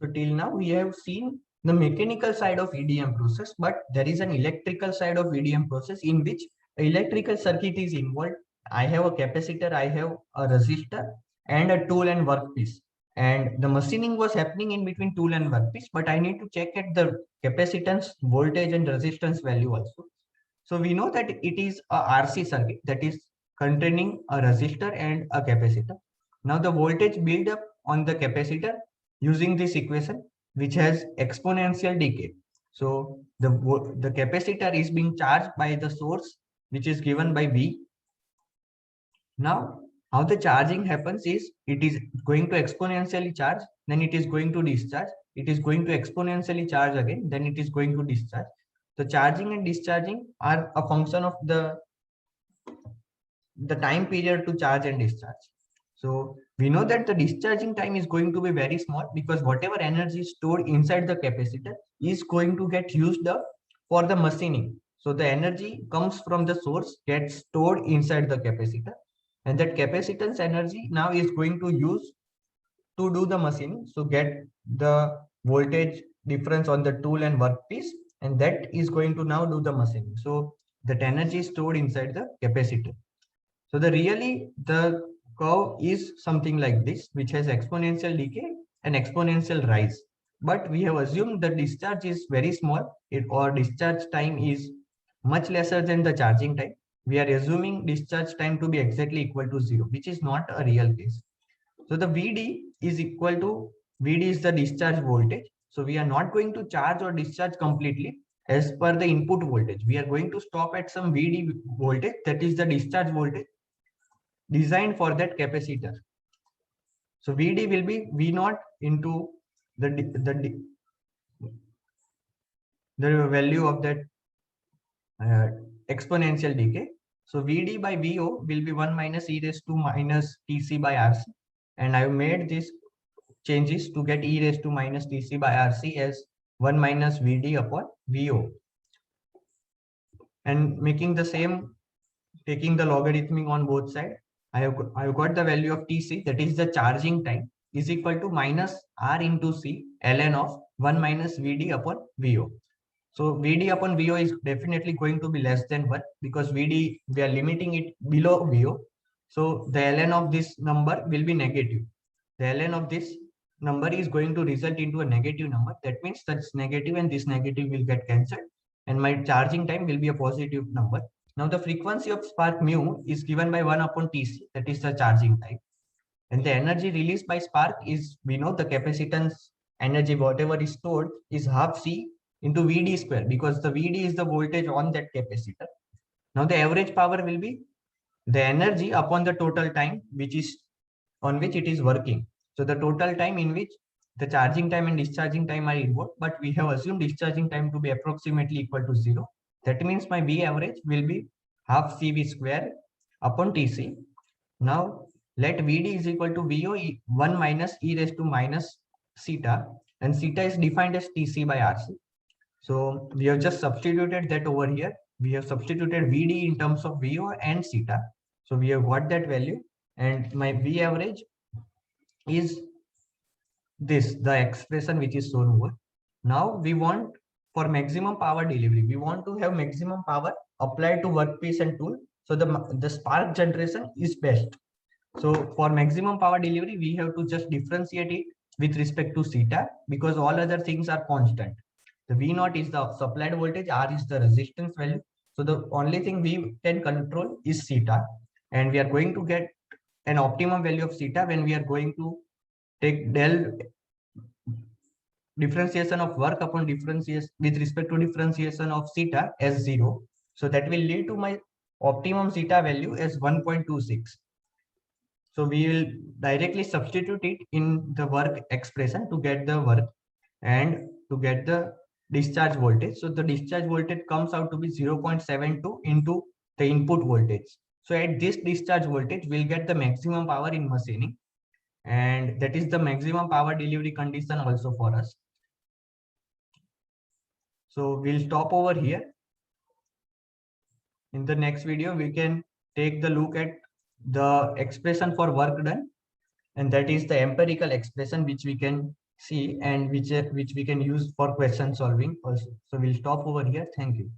So till now we have seen the mechanical side of EDM process, but there is an electrical side of EDM process in which electrical circuit is involved. I have a capacitor, I have a resistor and a tool and workpiece. And the machining was happening in between tool and workpiece, but I need to check at the capacitance, voltage and resistance value also. So we know that it is a RC circuit that is containing a resistor and a capacitor. Now the voltage build up on the capacitor using this equation, which has exponential decay. So the capacitor is being charged by the source, which is given by V. Now, how the charging happens is it is going to exponentially charge, then it is going to discharge. It is going to exponentially charge again, then it is going to discharge. The charging and discharging are a function of the time period to charge and discharge. So we know that the discharging time is going to be very small because whatever energy is stored inside the capacitor is going to get used up for the machining. So the energy comes from the source, gets stored inside the capacitor, and that capacitance energy now is going to use to do the machining. So get the voltage difference on the tool and workpiece, and that is going to now do the machining. So that energy is stored inside the capacitor. So the curve is something like this, which has exponential decay and exponential rise. But we have assumed the discharge is very small, or discharge time is much lesser than the charging time. We are assuming discharge time to be exactly equal to 0, which is not a real case. So the VD is equal to VD is the discharge voltage. So we are not going to charge or discharge completely as per the input voltage. We are going to stop at some VD voltage, that is the discharge voltage designed for that capacitor. So VD will be V naught into the value of that exponential decay. So VD by VO will be 1 minus e raised to minus TC by RC. And I've made these changes to get e raised to minus TC by RC as 1 minus VD upon VO. And making the same, taking the logarithmic on both sides, I have got the value of TC, that is the charging time, is equal to minus R into C ln of 1 minus VD upon VO. So VD upon VO is definitely going to be less than 1 because VD, we are limiting it below VO. So the ln of this number will be negative. The ln of this number is going to result into a negative number. That means that's negative and this negative will get cancelled and my charging time will be a positive number. Now the frequency of spark mu is given by 1 upon Tc, that is the charging time. And the energy released by spark is, we know the capacitance energy, whatever is stored, is half C into Vd square, because the Vd is the voltage on that capacitor. Now the average power will be the energy upon the total time which is on which it is working. So the total time in which the charging time and discharging time are involved, but we have assumed discharging time to be approximately equal to 0. That means my V average will be half CV square upon TC. Now let VD is equal to VO 1 minus e raised to minus theta, and theta is defined as TC by RC. So we have just substituted that over here. We have substituted VD in terms of VO and theta. So we have got that value, and my V average is this, the expression which is shown over. Now we want, for maximum power delivery, we want to have maximum power applied to workpiece and tool. So the spark generation is best. So for maximum power delivery, we have to just differentiate it with respect to theta because all other things are constant. The V naught is the supplied voltage, R is the resistance value. So the only thing we can control is theta, and we are going to get an optimum value of theta when we are going to take del differentiation of work upon differentiation with respect to differentiation of theta as 0. So that will lead to my optimum theta value as 1.26. So we will directly substitute it in the work expression to get the work and to get the discharge voltage. So the discharge voltage comes out to be 0.72 into the input voltage. So at this discharge voltage, we'll get the maximum power in machining, and that is the maximum power delivery condition also for us. So we'll stop over here. In the next video, we can take the look at the expression for work done, and that is the empirical expression which we can see and which we can use for question solving also. So we'll stop over here. Thank you.